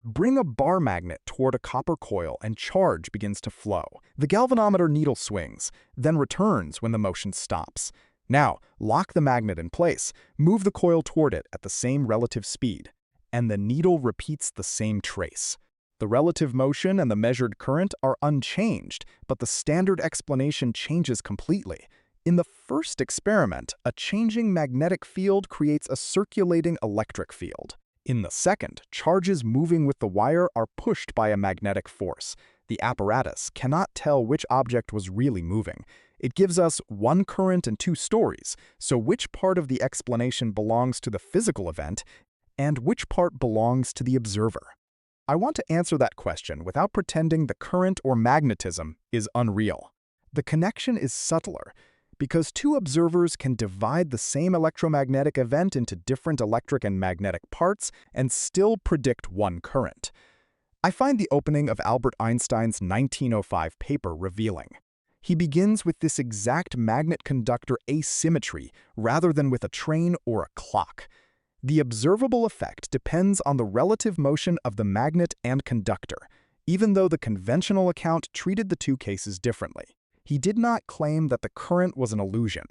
Bring a bar magnet toward a copper coil and charge begins to flow. The galvanometer needle swings, then returns when the motion stops. Now, lock the magnet in place, move the coil toward it at the same relative speed, and the needle repeats the same trace. The relative motion and the measured current are unchanged, but the standard explanation changes completely. In the first experiment, a changing magnetic field creates a circulating electric field. In the second, charges moving with the wire are pushed by a magnetic force. The apparatus cannot tell which object was really moving. It gives us one current and two stories, so which part of the explanation belongs to the physical event and which part belongs to the observer? I want to answer that question without pretending the current or magnetism is unreal. The connection is subtler, because two observers can divide the same electromagnetic event into different electric and magnetic parts and still predict one current. I find the opening of Albert Einstein's 1905 paper revealing. He begins with this exact magnet-conductor asymmetry rather than with a train or a clock. The observable effect depends on the relative motion of the magnet and conductor, even though the conventional account treated the two cases differently. He did not claim that the current was an illusion.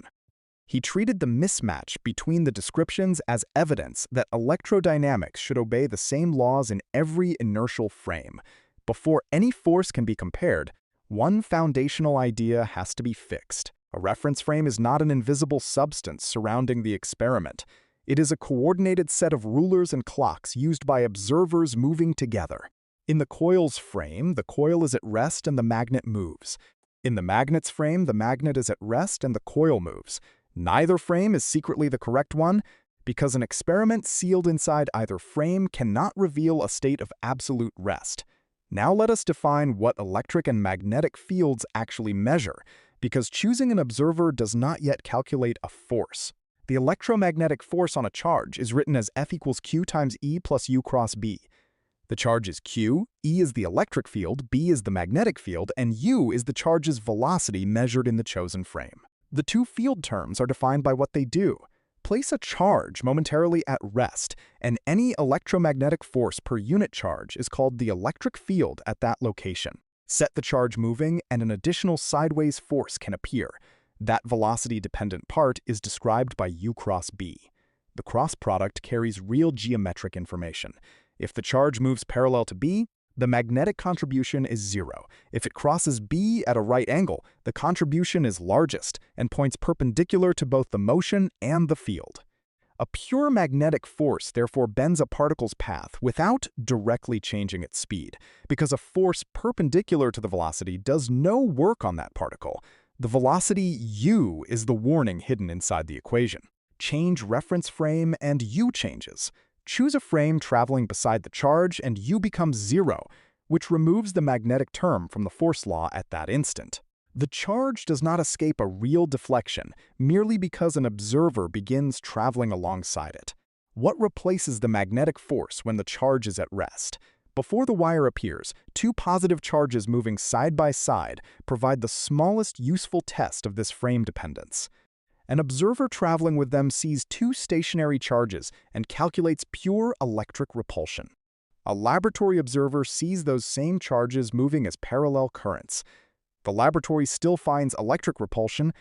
He treated the mismatch between the descriptions as evidence that electrodynamics should obey the same laws in every inertial frame. Before any force can be compared, one foundational idea has to be fixed. A reference frame is not an invisible substance surrounding the experiment. It is a coordinated set of rulers and clocks used by observers moving together. In the coil's frame, the coil is at rest and the magnet moves. In the magnet's frame, the magnet is at rest and the coil moves. Neither frame is secretly the correct one, because an experiment sealed inside either frame cannot reveal a state of absolute rest. Now let us define what electric and magnetic fields actually measure, because choosing an observer does not yet calculate a force. The electromagnetic force on a charge is written as F equals Q times E plus U cross B. The charge is Q, E is the electric field, B is the magnetic field, and U is the charge's velocity measured in the chosen frame. The two field terms are defined by what they do. Place a charge momentarily at rest, and any electromagnetic force per unit charge is called the electric field at that location. Set the charge moving, and an additional sideways force can appear. That velocity-dependent part is described by U cross B. The cross product carries real geometric information. If the charge moves parallel to B, the magnetic contribution is zero. If it crosses B at a right angle, the contribution is largest and points perpendicular to both the motion and the field. A pure magnetic force therefore bends a particle's path without directly changing its speed, because a force perpendicular to the velocity does no work on that particle. The velocity U is the warning hidden inside the equation. Change reference frame and U changes. Choose a frame traveling beside the charge and U becomes zero, which removes the magnetic term from the force law at that instant. The charge does not escape a real deflection merely because an observer begins traveling alongside it. What replaces the magnetic force when the charge is at rest? Before the wire appears, two positive charges moving side by side provide the smallest useful test of this frame dependence. An observer traveling with them sees two stationary charges and calculates pure electric repulsion. A laboratory observer sees those same charges moving as parallel currents. The laboratory still finds electric repulsion,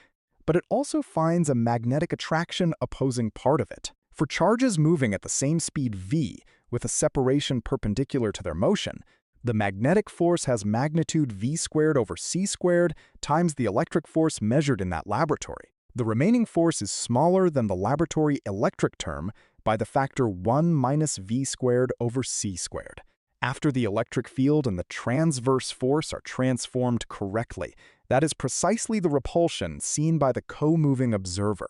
but it also finds a magnetic attraction opposing part of it. For charges moving at the same speed v, with a separation perpendicular to their motion, the magnetic force has magnitude v squared over c squared times the electric force measured in that laboratory. The remaining force is smaller than the laboratory electric term by the factor 1 minus v squared over c squared. After the electric field and the transverse force are transformed correctly, that is precisely the repulsion seen by the co-moving observer.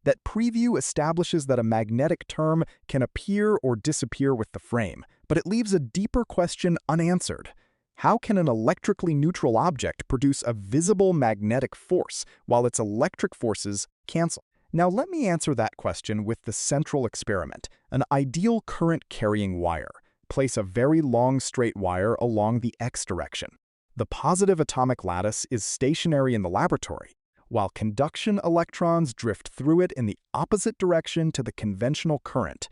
That preview establishes that a magnetic term can appear or disappear with the frame, but it leaves a deeper question unanswered. How can an electrically neutral object produce a visible magnetic force while its electric forces cancel? Now let me answer that question with the central experiment, an ideal current-carrying wire. Place a very long straight wire along the x direction. The positive atomic lattice is stationary in the laboratory, while conduction electrons drift through it in the opposite direction to the conventional current.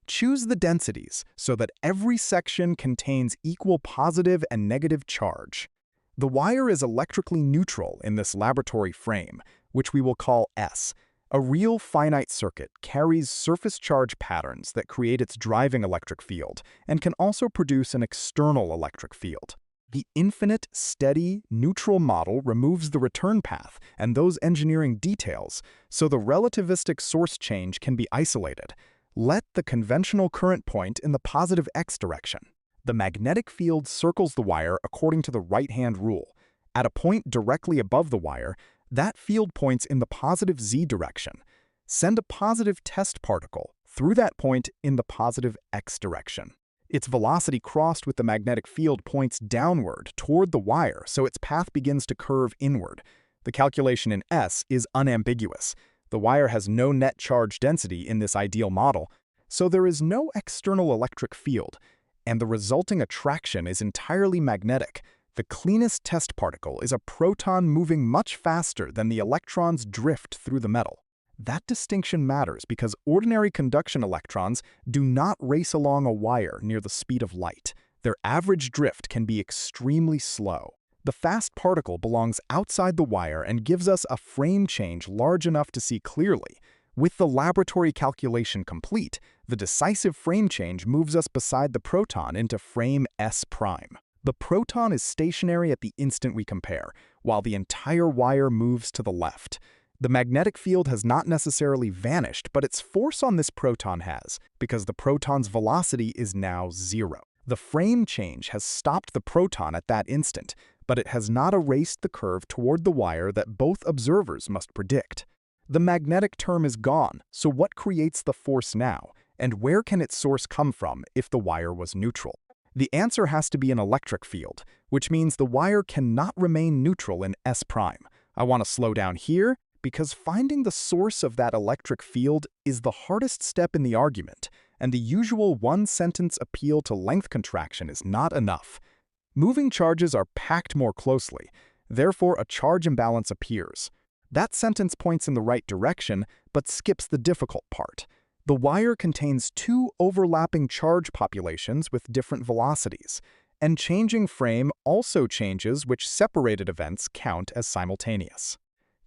Choose the densities so that every section contains equal positive and negative charge. The wire is electrically neutral in this laboratory frame, which we will call S. A real finite circuit carries surface charge patterns that create its driving electric field and can also produce an external electric field. The infinite, steady, neutral model removes the return path and those engineering details, so the relativistic source change can be isolated. Let the conventional current point in the positive x direction. The magnetic field circles the wire according to the right-hand rule. At a point directly above the wire, that field points in the positive z direction. Send a positive test particle through that point in the positive x direction. Its velocity crossed with the magnetic field points downward toward the wire, so its path begins to curve inward. The calculation in S is unambiguous. The wire has no net charge density in this ideal model, so there is no external electric field, and the resulting attraction is entirely magnetic. The cleanest test particle is a proton moving much faster than the electrons drift through the metal. That distinction matters because ordinary conduction electrons do not race along a wire near the speed of light. Their average drift can be extremely slow. The fast particle belongs outside the wire and gives us a frame change large enough to see clearly. With the laboratory calculation complete, the decisive frame change moves us beside the proton into frame S'. The proton is stationary at the instant we compare, while the entire wire moves to the left. The magnetic field has not necessarily vanished, but its force on this proton has, because the proton's velocity is now 0. The frame change has stopped the proton at that instant, but it has not erased the curve toward the wire that both observers must predict. The magnetic term is gone, so what creates the force now, and where can its source come from if the wire was neutral? The answer has to be an electric field, which means the wire cannot remain neutral in S'. I want to slow down here because finding the source of that electric field is the hardest step in the argument, and the usual one-sentence appeal to length contraction is not enough. Moving charges are packed more closely, therefore a charge imbalance appears. That sentence points in the right direction, but skips the difficult part. The wire contains two overlapping charge populations with different velocities, and changing frame also changes which separated events count as simultaneous.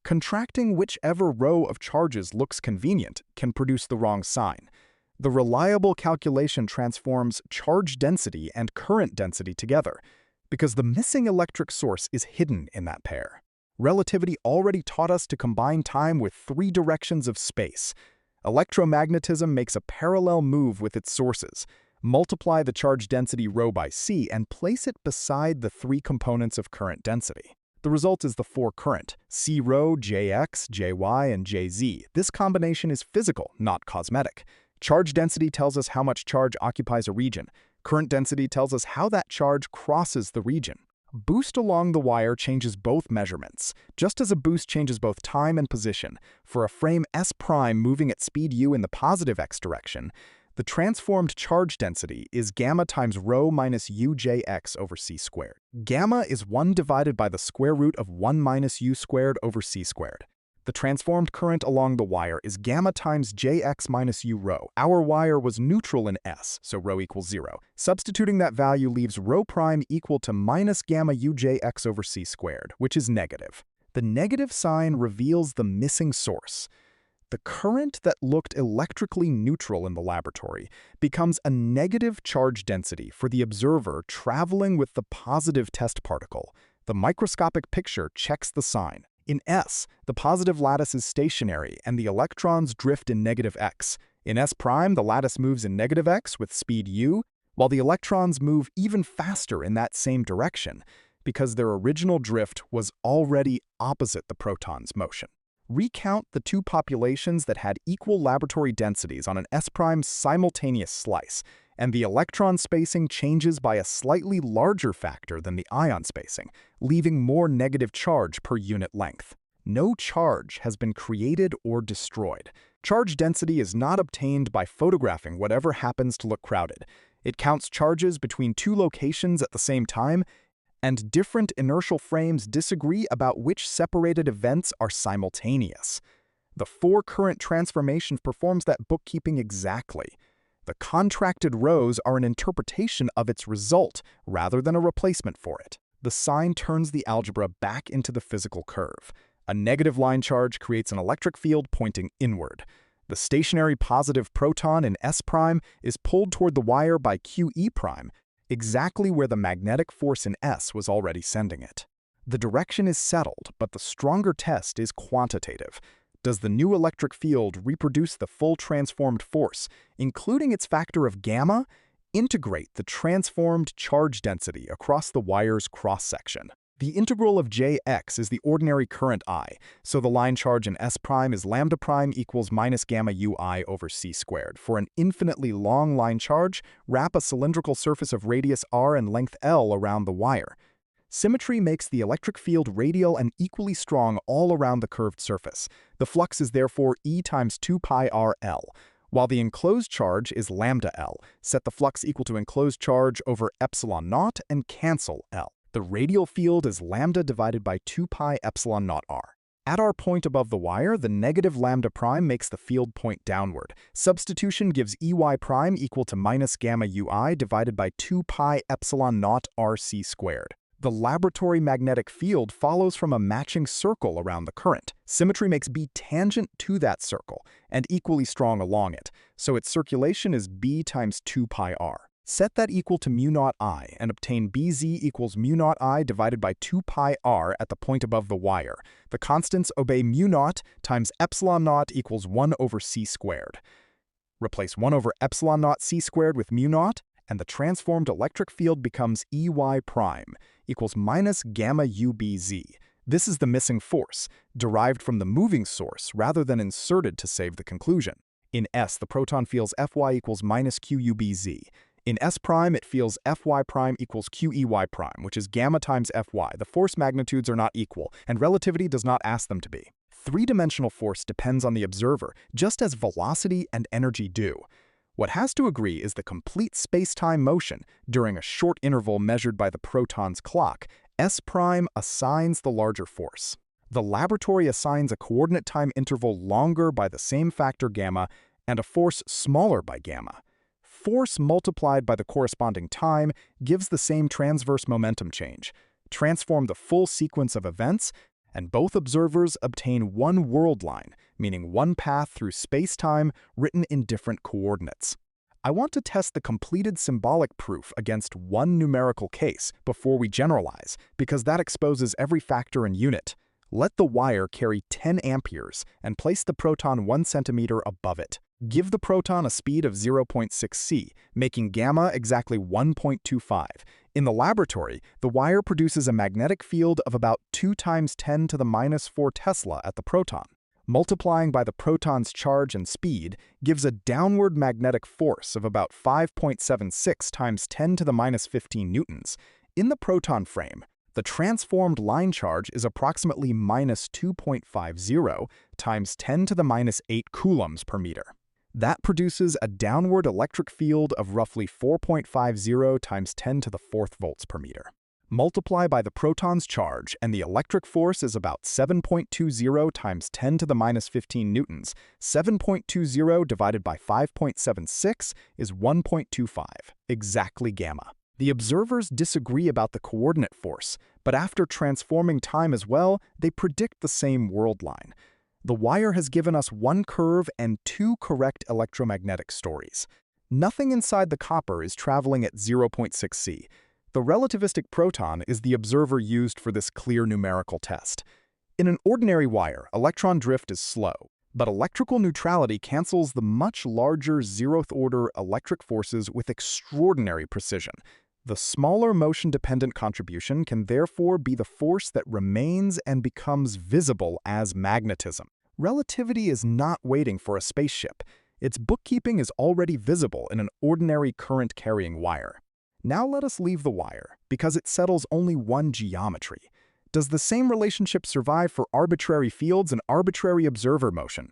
Contracting whichever row of charges looks convenient can produce the wrong sign. The reliable calculation transforms charge density and current density together, because the missing electric source is hidden in that pair. Relativity already taught us to combine time with three directions of space. Electromagnetism makes a parallel move with its sources. Multiply the charge density rho by c and place it beside the three components of current density. The result is the four-current, C rho, Jx, Jy, and Jz. This combination is physical, not cosmetic. Charge density tells us how much charge occupies a region. Current density tells us how that charge crosses the region. Boost along the wire changes both measurements, just as a boost changes both time and position. For a frame S' moving at speed u in the positive x direction, the transformed charge density is gamma times rho minus ujx over c squared. Gamma is 1 divided by the square root of 1 minus u squared over c squared. The transformed current along the wire is gamma times jx minus u rho. Our wire was neutral in S, so rho equals 0. Substituting that value leaves rho prime equal to minus gamma ujx over c squared, which is negative. The negative sign reveals the missing source. The current that looked electrically neutral in the laboratory becomes a negative charge density for the observer traveling with the positive test particle. The microscopic picture checks the sign. In S, the positive lattice is stationary and the electrons drift in negative x. In S', the lattice moves in negative x with speed u, while the electrons move even faster in that same direction because their original drift was already opposite the proton's motion. Recount the two populations that had equal laboratory densities on an S' simultaneous slice, and the electron spacing changes by a slightly larger factor than the ion spacing, leaving more negative charge per unit length. No charge has been created or destroyed. Charge density is not obtained by photographing whatever happens to look crowded. It counts charges between two locations at the same time, and different inertial frames disagree about which separated events are simultaneous. The four-current transformation performs that bookkeeping exactly. The contracted rows are an interpretation of its result rather than a replacement for it. The sign turns the algebra back into the physical curve. A negative line charge creates an electric field pointing inward. The stationary positive proton in S' is pulled toward the wire by QE', exactly where the magnetic force in S was already sending it. The direction is settled, but the stronger test is quantitative. Does the new electric field reproduce the full transformed force, including its factor of gamma? Integrate the transformed charge density across the wire's cross-section. The integral of Jx is the ordinary current I, so the line charge in S' is lambda prime equals minus gamma ui over c squared. For an infinitely long line charge, wrap a cylindrical surface of radius r and length L around the wire. Symmetry makes the electric field radial and equally strong all around the curved surface. The flux is therefore E times 2 pi r L. While the enclosed charge is lambda L, set the flux equal to enclosed charge over epsilon naught and cancel L. The radial field is lambda divided by 2 pi epsilon naught r. At our point above the wire, the negative lambda prime makes the field point downward. Substitution gives EY prime equal to minus gamma ui divided by 2 pi epsilon naught rc squared. The laboratory magnetic field follows from a matching circle around the current. Symmetry makes B tangent to that circle and equally strong along it, so its circulation is B times 2 pi r. Set that equal to mu naught I and obtain Bz equals mu naught I divided by 2 pi r at the point above the wire. The constants obey mu naught times epsilon naught equals 1 over c squared. Replace 1 over epsilon naught c squared with mu naught, and the transformed electric field becomes Ey prime equals minus gamma ubz. This is the missing force, derived from the moving source rather than inserted to save the conclusion. In S, the proton feels Fy equals minus qubz. In S', it feels Fy prime equals Qey prime, which is gamma times Fy. The force magnitudes are not equal, and relativity does not ask them to be. Three-dimensional force depends on the observer, just as velocity and energy do. What has to agree is the complete space-time motion during a short interval measured by the proton's clock. S' assigns the larger force. The laboratory assigns a coordinate time interval longer by the same factor gamma and a force smaller by gamma. Force multiplied by the corresponding time gives the same transverse momentum change. Transform the full sequence of events, and both observers obtain one world line, meaning one path through space-time written in different coordinates. I want to test the completed symbolic proof against one numerical case before we generalize, because that exposes every factor and unit. Let the wire carry 10 amperes and place the proton 1 centimeter above it. Give the proton a speed of 0.6 c, making gamma exactly 1.25. In the laboratory, the wire produces a magnetic field of about 2 times 10 to the minus 4 Tesla at the proton. Multiplying by the proton's charge and speed gives a downward magnetic force of about 5.76 times 10 to the minus 15 newtons. In the proton frame, the transformed line charge is approximately minus 2.50 times 10 to the minus 8 coulombs per meter. That produces a downward electric field of roughly 4.50 times 10 to the 4th volts per meter. Multiply by the proton's charge, and the electric force is about 7.20 times 10 to the minus 15 newtons. 7.20 divided by 5.76 is 1.25, exactly gamma. The observers disagree about the coordinate force, but after transforming time as well, they predict the same world line. The wire has given us one curve and two correct electromagnetic stories. Nothing inside the copper is traveling at 0.6 c. The relativistic proton is the observer used for this clear numerical test. In an ordinary wire, electron drift is slow, but electrical neutrality cancels the much larger zeroth-order electric forces with extraordinary precision. The smaller motion-dependent contribution can therefore be the force that remains and becomes visible as magnetism. Relativity is not waiting for a spaceship. Its bookkeeping is already visible in an ordinary current-carrying wire. Now let us leave the wire, because it settles only one geometry. Does the same relationship survive for arbitrary fields and arbitrary observer motion?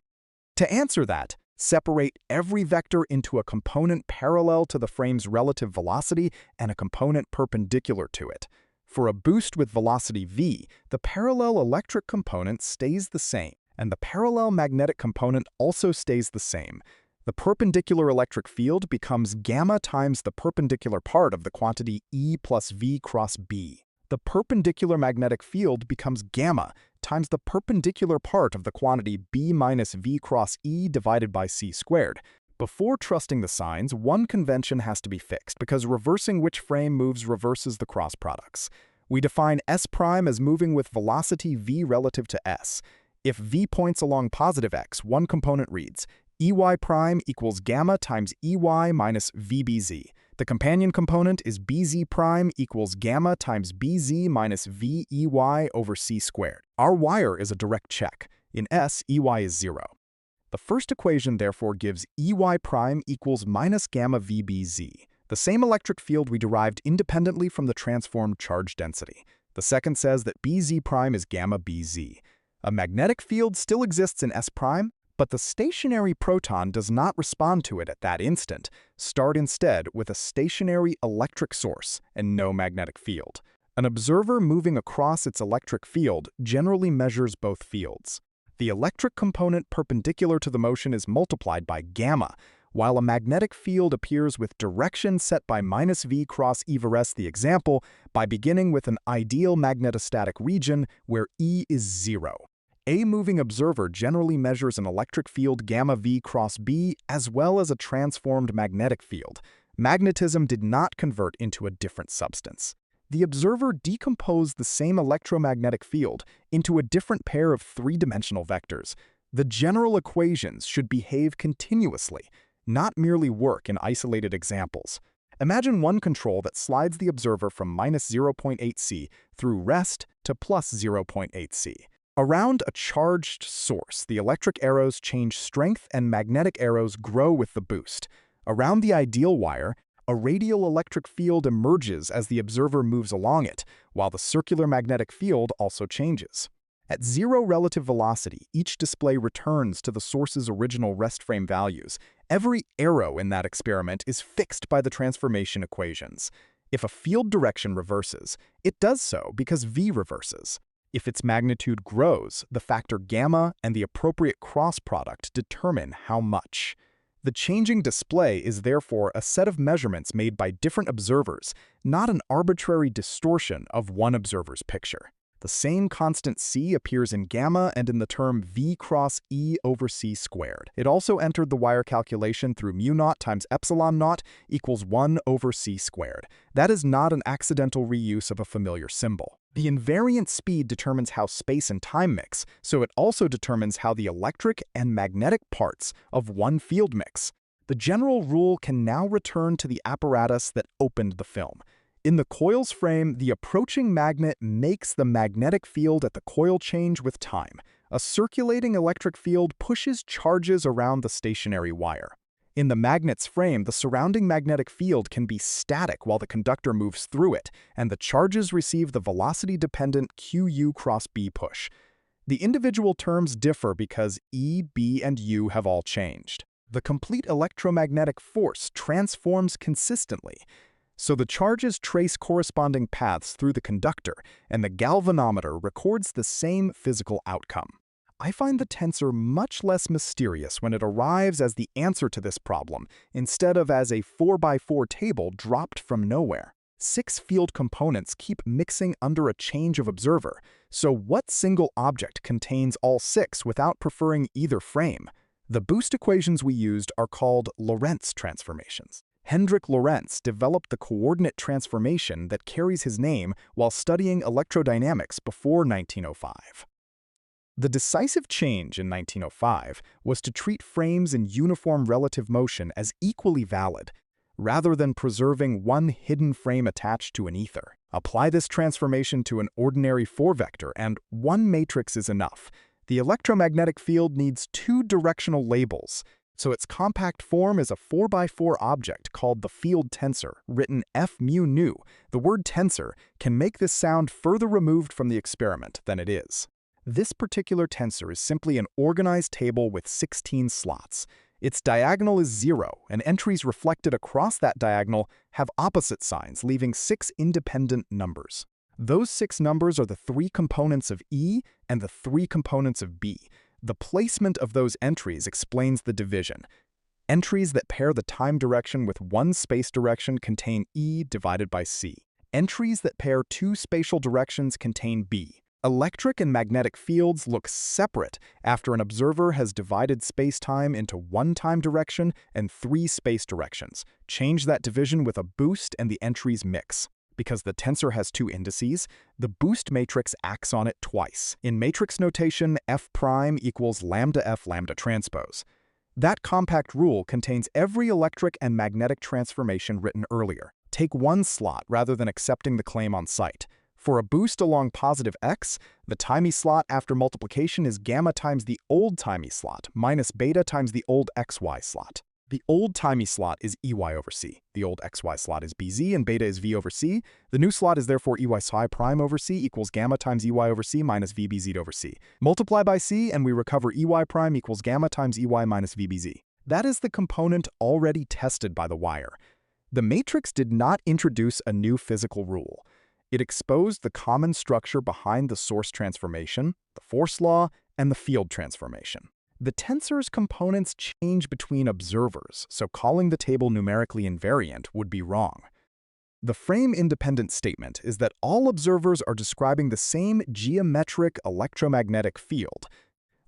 To answer that, separate every vector into a component parallel to the frame's relative velocity and a component perpendicular to it. For a boost with velocity v, the parallel electric component stays the same, and the parallel magnetic component also stays the same. The perpendicular electric field becomes gamma times the perpendicular part of the quantity E plus V cross B. The perpendicular magnetic field becomes gamma times the perpendicular part of the quantity B minus V cross E divided by C squared. Before trusting the signs, one convention has to be fixed because reversing which frame moves reverses the cross products. We define S prime as moving with velocity v relative to S. If v points along positive x, one component reads EY prime equals gamma times EY minus VBZ. The companion component is BZ prime equals gamma times BZ minus VEY over C squared. Our wire is a direct check. In S, EY is 0. The first equation therefore gives EY prime equals minus gamma VBZ, the same electric field we derived independently from the transformed charge density. The second says that BZ prime is gamma BZ. A magnetic field still exists in S prime, but the stationary proton does not respond to it at that instant. Start instead with a stationary electric source and no magnetic field. An observer moving across its electric field generally measures both fields. The electric component perpendicular to the motion is multiplied by gamma, while a magnetic field appears with direction set by minus V cross E. Veress the example by beginning with an ideal magnetostatic region where E is 0. A moving observer generally measures an electric field gamma V cross B as well as a transformed magnetic field. Magnetism did not convert into a different substance. The observer decomposed the same electromagnetic field into a different pair of three-dimensional vectors. The general equations should behave continuously, not merely work in isolated examples. Imagine one control that slides the observer from minus 0.8 C through rest to plus 0.8 C. Around a charged source, the electric arrows change strength and magnetic arrows grow with the boost. Around the ideal wire, a radial electric field emerges as the observer moves along it, while the circular magnetic field also changes. At zero relative velocity, each display returns to the source's original rest frame values. Every arrow in that experiment is fixed by the transformation equations. If a field direction reverses, it does so because V reverses. If its magnitude grows, the factor gamma and the appropriate cross product determine how much. The changing display is therefore a set of measurements made by different observers, not an arbitrary distortion of one observer's picture. The same constant C appears in gamma and in the term V cross E over C squared. It also entered the wire calculation through mu naught times epsilon naught equals 1 over C squared. That is not an accidental reuse of a familiar symbol. The invariant speed determines how space and time mix, so it also determines how the electric and magnetic parts of one field mix. The general rule can now return to the apparatus that opened the film. In the coil's frame, the approaching magnet makes the magnetic field at the coil change with time. A circulating electric field pushes charges around the stationary wire. In the magnet's frame, the surrounding magnetic field can be static while the conductor moves through it, and the charges receive the velocity-dependent QU cross B push. The individual terms differ because E, B, and U have all changed. The complete electromagnetic force transforms consistently, so the charges trace corresponding paths through the conductor, and the galvanometer records the same physical outcome. I find the tensor much less mysterious when it arrives as the answer to this problem, instead of as a 4x4 table dropped from nowhere. 6 field components keep mixing under a change of observer, so what single object contains all 6 without preferring either frame? The boost equations we used are called Lorentz transformations. Hendrik Lorentz developed the coordinate transformation that carries his name while studying electrodynamics before 1905. The decisive change in 1905 was to treat frames in uniform relative motion as equally valid, rather than preserving one hidden frame attached to an ether. Apply this transformation to an ordinary 4-vector, and one matrix is enough. The electromagnetic field needs 2 directional labels, so its compact form is a 4x4 object called the field tensor, written F mu nu. The word tensor can make this sound further removed from the experiment than it is. This particular tensor is simply an organized table with 16 slots. Its diagonal is 0, and entries reflected across that diagonal have opposite signs, leaving 6 independent numbers. Those 6 numbers are the 3 components of E and the 3 components of B. The placement of those entries explains the division. Entries that pair the time direction with one space direction contain E divided by C. Entries that pair two spatial directions contain B. Electric and magnetic fields look separate after an observer has divided space-time into one time direction and three space directions. Change that division with a boost and the entries mix. Because the tensor has two indices, the boost matrix acts on it twice. In matrix notation, F prime equals lambda F lambda transpose. That compact rule contains every electric and magnetic transformation written earlier. Take one slot rather than accepting the claim on site. For a boost along positive x, the timey slot after multiplication is gamma times the old timey slot minus beta times the old xy slot. The old timey slot is Ey over C. The old xy slot is Bz and beta is V over C. The new slot is therefore Ey psi prime over C equals gamma times Ey over C minus VBz over C. Multiply by C and we recover Ey prime equals gamma times Ey minus VBz. That is the component already tested by the wire. The matrix did not introduce a new physical rule. It exposed the common structure behind the source transformation, the force law, and the field transformation. The tensor's components change between observers, so calling the table numerically invariant would be wrong. The frame-independent statement is that all observers are describing the same geometric electromagnetic field,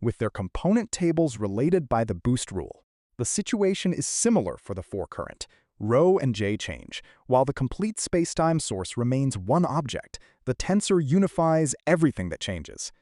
with their component tables related by the boost rule. The situation is similar for the forecurrent. Rho and J change, while the complete spacetime source remains one object. The tensor unifies everything that changes.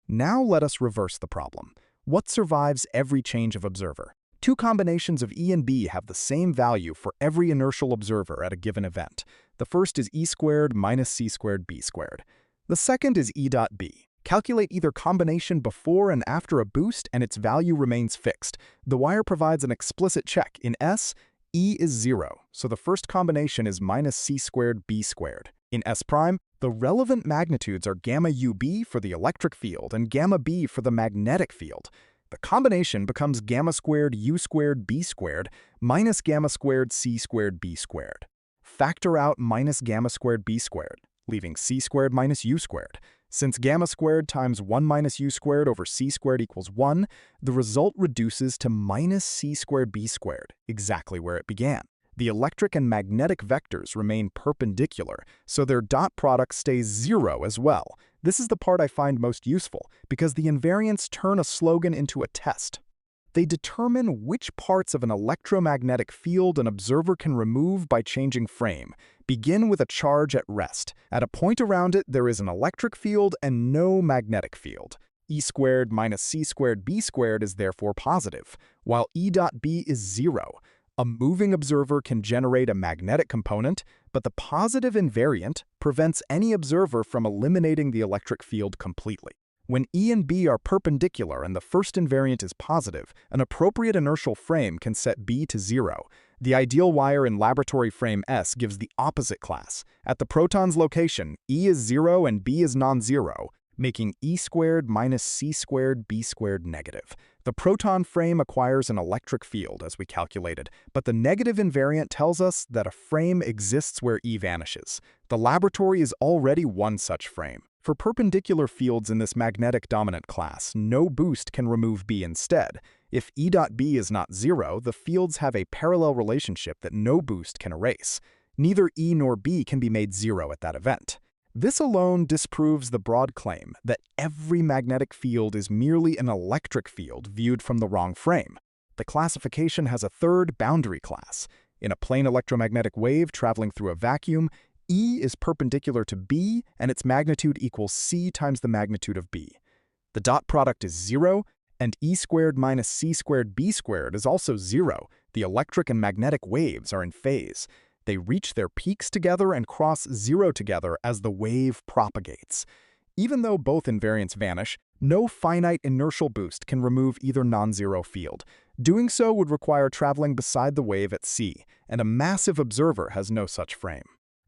Now let us reverse the problem. What survives every change of observer? Two combinations of E and B have the same value for every inertial observer at a given event. The first is E squared minus C squared B squared. The second is E dot B. Calculate either combination before and after a boost and its value remains fixed. The wire provides an explicit check. In S, E is 0, so the first combination is minus C squared B squared. In S prime, the relevant magnitudes are gamma UB for the electric field and gamma B for the magnetic field. The combination becomes gamma squared U squared B squared minus gamma squared C squared B squared. Factor out minus gamma squared B squared, leaving C squared minus U squared. Since gamma squared times 1 minus U squared over C squared equals 1, the result reduces to minus C squared B squared, exactly where it began. The electric and magnetic vectors remain perpendicular, so their dot product stays 0 as well. This is the part I find most useful, because the invariants turn a slogan into a test. They determine which parts of an electromagnetic field an observer can remove by changing frame. Begin with a charge at rest. At a point around it, there is an electric field and no magnetic field. E squared minus C squared B squared is therefore positive, while E dot B is 0. A moving observer can generate a magnetic component, but the positive invariant prevents any observer from eliminating the electric field completely. When E and B are perpendicular and the first invariant is positive, an appropriate inertial frame can set B to 0. The ideal wire in laboratory frame S gives the opposite class. At the proton's location, E is 0 and B is non-zero, making E squared minus C squared B squared negative. The proton frame acquires an electric field, as we calculated, but the negative invariant tells us that a frame exists where E vanishes. The laboratory is already one such frame. For perpendicular fields in this magnetic dominant class, no boost can remove B instead. If E dot B is not 0, the fields have a parallel relationship that no boost can erase. Neither E nor B can be made 0 at that event. This alone disproves the broad claim that every magnetic field is merely an electric field viewed from the wrong frame. The classification has a third boundary class. In a plane electromagnetic wave traveling through a vacuum, E is perpendicular to B, and its magnitude equals C times the magnitude of B. The dot product is 0, and E squared minus C squared B squared is also 0. The electric and magnetic waves are in phase. They reach their peaks together and cross 0 together as the wave propagates. Even though both invariants vanish, no finite inertial boost can remove either non-zero field. Doing so would require traveling beside the wave at C, and a massive observer has no such frame.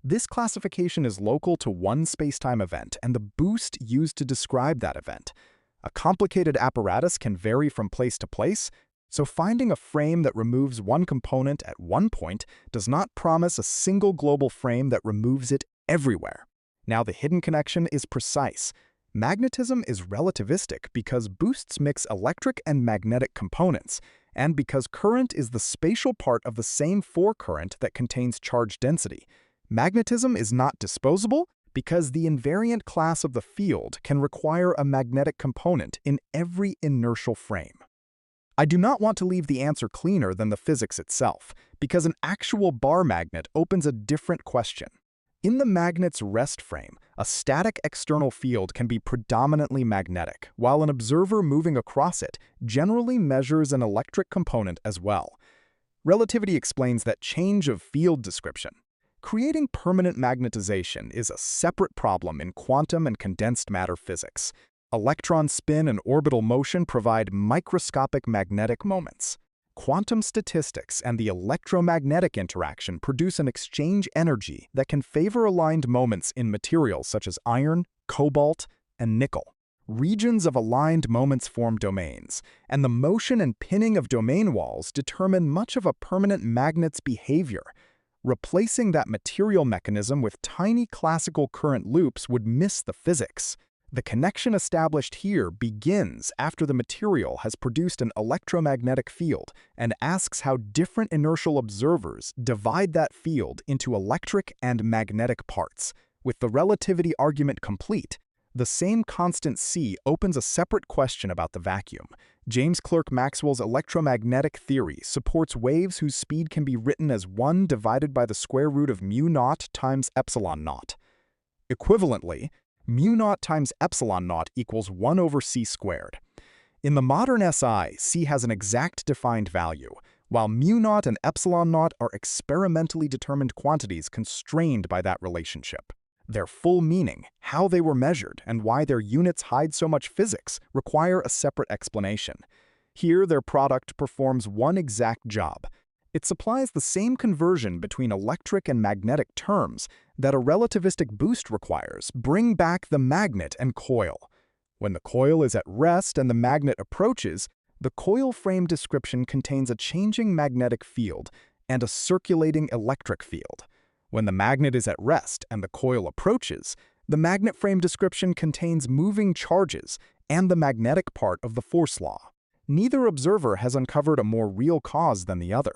This classification is local to one spacetime event and the boost used to describe that event. A complicated apparatus can vary from place to place, so finding a frame that removes one component at one point does not promise a single global frame that removes it everywhere. Now the hidden connection is precise. Magnetism is relativistic because boosts mix electric and magnetic components, and because current is the spatial part of the same forecurrent that contains charge density. Magnetism is not disposable because the invariant class of the field can require a magnetic component in every inertial frame. I do not want to leave the answer cleaner than the physics itself, because an actual bar magnet opens a different question. In the magnet's rest frame, a static external field can be predominantly magnetic, while an observer moving across it generally measures an electric component as well. Relativity explains that change of field description. Creating permanent magnetization is a separate problem in quantum and condensed matter physics. Electron spin and orbital motion provide microscopic magnetic moments. Quantum statistics and the electromagnetic interaction produce an exchange energy that can favor aligned moments in materials such as iron, cobalt, and nickel. Regions of aligned moments form domains, and the motion and pinning of domain walls determine much of a permanent magnet's behavior. Replacing that material mechanism with tiny classical current loops would miss the physics. The connection established here begins after the material has produced an electromagnetic field and asks how different inertial observers divide that field into electric and magnetic parts. With the relativity argument complete, the same constant C opens a separate question about the vacuum. James Clerk Maxwell's electromagnetic theory supports waves whose speed can be written as 1 divided by the square root of mu naught times epsilon naught. Equivalently, mu naught times epsilon naught equals 1 over c squared. In the modern SI, c has an exact defined value, while mu naught and epsilon naught are experimentally determined quantities constrained by that relationship. Their full meaning, how they were measured, and why their units hide so much physics require a separate explanation. Here, their product performs one exact job. It supplies the same conversion between electric and magnetic terms that a relativistic boost requires. Bring back the magnet and coil. When the coil is at rest and the magnet approaches, the coil frame description contains a changing magnetic field and a circulating electric field. When the magnet is at rest and the coil approaches, the magnet frame description contains moving charges and the magnetic part of the force law. Neither observer has uncovered a more real cause than the other.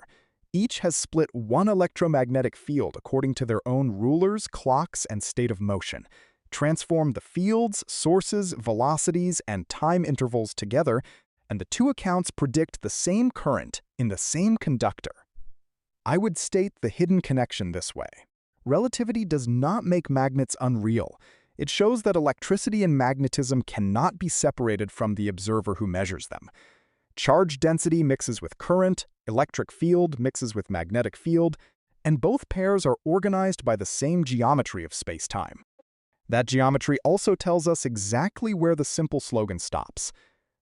Each has split one electromagnetic field according to their own rulers, clocks, and state of motion, transformed the fields, sources, velocities, and time intervals together, and the two accounts predict the same current in the same conductor. I would state the hidden connection this way. Relativity does not make magnets unreal. It shows that electricity and magnetism cannot be separated from the observer who measures them. Charge density mixes with current, electric field mixes with magnetic field, and both pairs are organized by the same geometry of space-time. That geometry also tells us exactly where the simple slogan stops.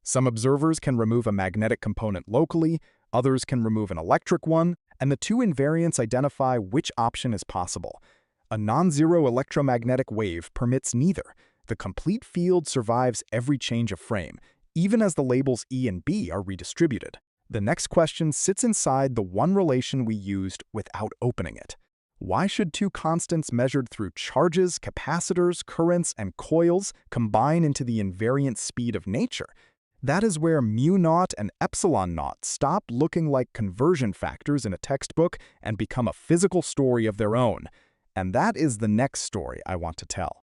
Some observers can remove a magnetic component locally, others can remove an electric one, and the two invariants identify which option is possible. A non-zero electromagnetic wave permits neither. The complete field survives every change of frame, even as the labels E and B are redistributed. The next question sits inside the one relation we used without opening it. Why should two constants measured through charges, capacitors, currents, and coils combine into the invariant speed of nature? That is where mu naught and epsilon naught stop looking like conversion factors in a textbook and become a physical story of their own. And that is the next story I want to tell.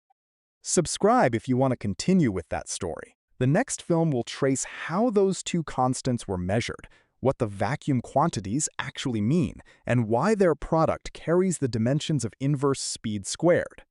Subscribe if you want to continue with that story. The next film will trace how those two constants were measured, what the vacuum quantities actually mean, and why their product carries the dimensions of inverse speed squared.